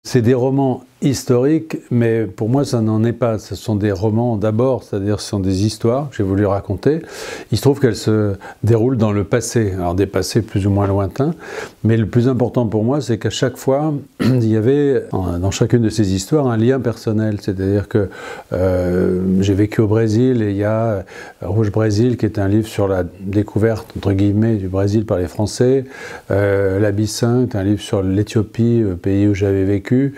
C'est des romans historiques, mais pour moi, ça n'en est pas. Ce sont des romans d'abord, c'est-à-dire ce sont des histoires que j'ai voulu raconter. Il se trouve qu'elles se déroulent dans le passé, alors des passés plus ou moins lointains. Mais le plus important pour moi, c'est qu'à chaque fois, il y avait dans chacune de ces histoires un lien personnel. C'est-à-dire que j'ai vécu au Brésil et il y a Rouge Brésil, qui est un livre sur la découverte, entre guillemets, du Brésil par les Français. L'Abyssin, un livre sur l'Éthiopie, pays où j'avais vécu.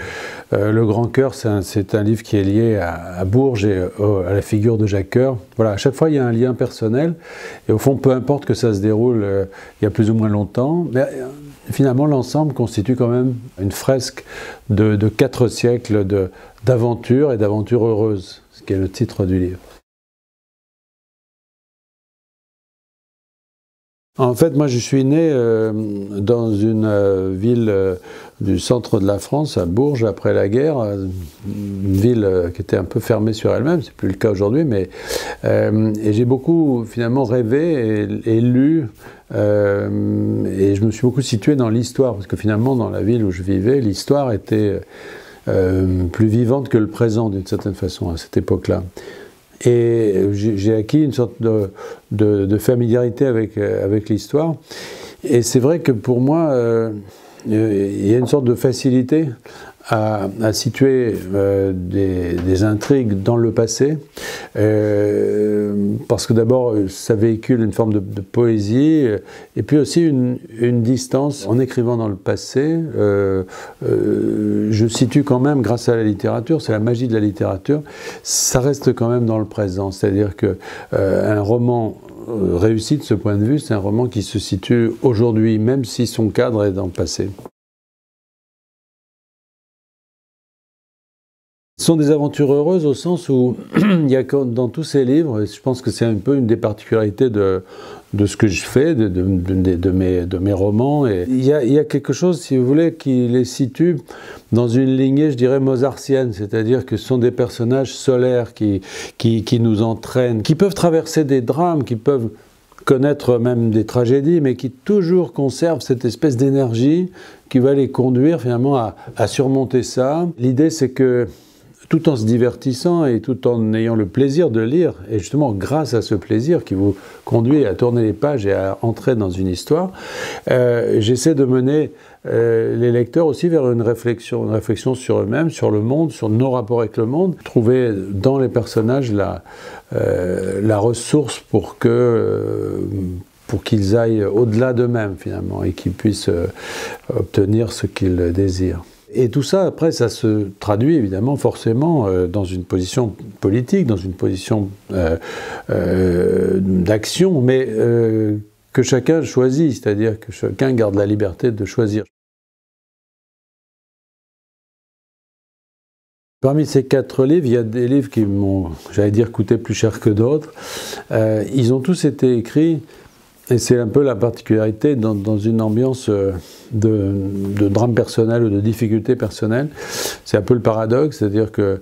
Le Grand Cœur, c'est un livre qui est lié à Bourges et à la figure de Jacques Coeur. Voilà, à chaque fois, il y a un lien personnel. Et au fond, peu importe que ça se déroule il y a plus ou moins longtemps, mais finalement, l'ensemble constitue quand même une fresque de 4 siècles d'aventures et d'aventures heureuses, ce qui est le titre du livre. En fait, moi, je suis né dans une ville du centre de la France, à Bourges, après la guerre, une ville qui était un peu fermée sur elle-même, c'est plus le cas aujourd'hui, mais et j'ai beaucoup finalement rêvé et lu, et je me suis beaucoup situé dans l'histoire, parce que finalement, dans la ville où je vivais, l'histoire était plus vivante que le présent, d'une certaine façon, à cette époque-là. Et j'ai acquis une sorte de familiarité avec l'histoire. Et c'est vrai que pour moi, il y a une sorte de facilité à situer des intrigues dans le passé, parce que d'abord ça véhicule une forme de poésie, et puis aussi une distance. En écrivant dans le passé, je situe quand même, grâce à la littérature, c'est la magie de la littérature, ça reste quand même dans le présent. C'est-à-dire que un roman réussi de ce point de vue, c'est un roman qui se situe aujourd'hui, même si son cadre est dans le passé. Ce sont des aventures heureuses au sens où il y a dans tous ces livres, et je pense que c'est un peu une des particularités de ce que je fais, de mes romans. Et il y a quelque chose, si vous voulez, qui les situe dans une lignée, je dirais, mozartienne, c'est-à-dire que ce sont des personnages solaires qui nous entraînent, qui peuvent traverser des drames, qui peuvent connaître même des tragédies, mais qui toujours conservent cette espèce d'énergie qui va les conduire finalement à surmonter ça. L'idée, c'est que tout en se divertissant et tout en ayant le plaisir de lire, et justement grâce à ce plaisir qui vous conduit à tourner les pages et à entrer dans une histoire, j'essaie de mener les lecteurs aussi vers une réflexion sur eux-mêmes, sur le monde, sur nos rapports avec le monde, trouver dans les personnages la ressource pour qu'ils aillent au-delà d'eux-mêmes finalement et qu'ils puissent obtenir ce qu'ils désirent. Et tout ça, après, ça se traduit évidemment forcément dans une position politique, dans une position d'action, mais que chacun choisit, c'est-à-dire que chacun garde la liberté de choisir. Parmi ces 4 livres, il y a des livres qui m'ont, j'allais dire, coûté plus cher que d'autres. Ils ont tous été écrits, et c'est un peu la particularité dans une ambiance de drame personnel ou de difficulté personnelle. C'est un peu le paradoxe, c'est-à-dire que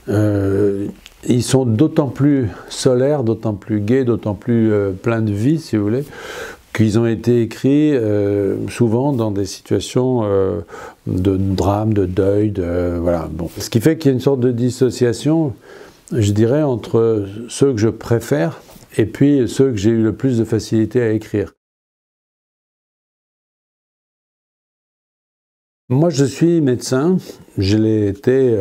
ils sont d'autant plus solaires, d'autant plus gais, d'autant plus pleins de vie, si vous voulez, qu'ils ont été écrits souvent dans des situations de drame, de deuil, voilà. Bon. Ce qui fait qu'il y a une sorte de dissociation, je dirais, entre ceux que je préfère et puis ceux que j'ai eu le plus de facilité à écrire. Moi, je suis médecin. Je l'ai été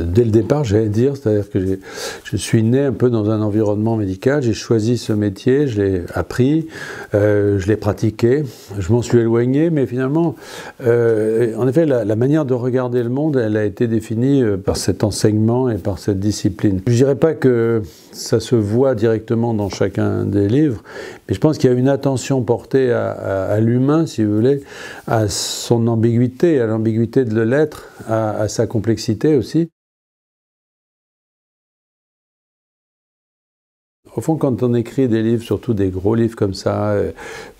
dès le départ, j'allais dire, c'est-à-dire que je suis né un peu dans un environnement médical, j'ai choisi ce métier, je l'ai appris, je l'ai pratiqué, je m'en suis éloigné, mais finalement, en effet, la manière de regarder le monde, elle a été définie par cet enseignement et par cette discipline. Je ne dirais pas que ça se voit directement dans chacun des livres, mais je pense qu'il y a une attention portée à l'humain, si vous voulez, à son ambiguïté, à l'ambiguïté de l'être, à sa complexité aussi. Au fond, quand on écrit des livres, surtout des gros livres comme ça,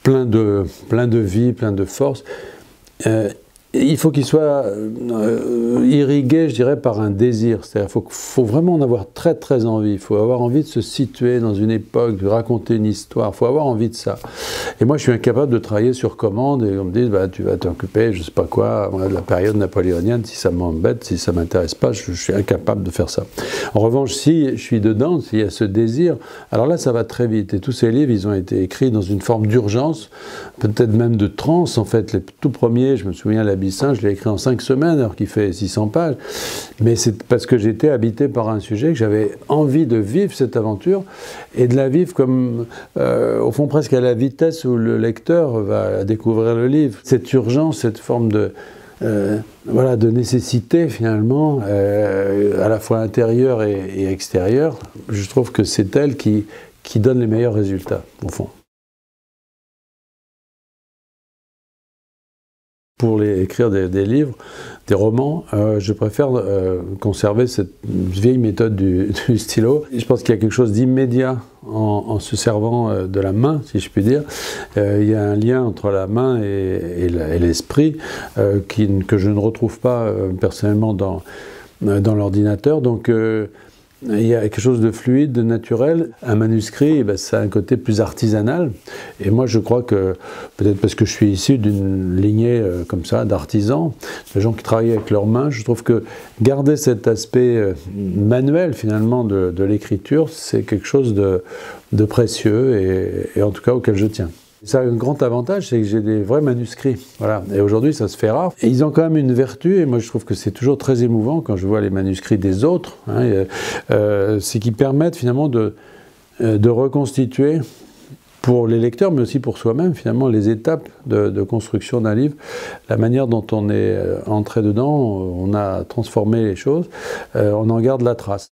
plein de vie, plein de force, il faut qu'il soit irrigué, je dirais, par un désir. C'est-à-dire qu'il faut vraiment en avoir très très envie. Il faut avoir envie de se situer dans une époque, de raconter une histoire. Il faut avoir envie de ça. Et moi, je suis incapable de travailler sur commande et on me dit, bah, tu vas t'occuper, je ne sais pas quoi, de la période napoléonienne. Si ça m'embête, si ça ne m'intéresse pas, je suis incapable de faire ça. En revanche, si je suis dedans, s'il y a ce désir, alors là, ça va très vite. Et tous ces livres, ils ont été écrits dans une forme d'urgence, peut-être même de transe. En fait, les tout premiers, je me souviens, l'Abyssin, je l'ai écrit en 5 semaines, alors qu'il fait 600 pages. Mais c'est parce que j'étais habité par un sujet, que j'avais envie de vivre cette aventure, et de la vivre comme, au fond, presque à la vitesse où le lecteur va découvrir le livre. Cette urgence, cette forme de... voilà, de nécessité finalement, à la fois intérieure et extérieure, je trouve que c'est elle qui donne les meilleurs résultats, au fond. Pour écrire des livres, des romans, je préfère conserver cette vieille méthode du stylo. Je pense qu'il y a quelque chose d'immédiat en se servant de la main, si je puis dire. Il y a un lien entre la main et l'esprit que je ne retrouve pas personnellement dans l'ordinateur. Donc il y a quelque chose de fluide, de naturel. Un manuscrit, ça a un côté plus artisanal. Et moi, je crois que, peut-être parce que je suis issu d'une lignée comme ça, d'artisans, de gens qui travaillent avec leurs mains, je trouve que garder cet aspect manuel, finalement, de l'écriture, c'est quelque chose de précieux et en tout cas auquel je tiens. Ça a un grand avantage, c'est que j'ai des vrais manuscrits. Voilà. Et aujourd'hui, ça se fait rare. Et ils ont quand même une vertu, et moi je trouve que c'est toujours très émouvant quand je vois les manuscrits des autres, hein, c'est qu'ils permettent finalement de reconstituer pour les lecteurs, mais aussi pour soi-même, finalement, les étapes de construction d'un livre, la manière dont on est entré dedans, on a transformé les choses, on en garde la trace.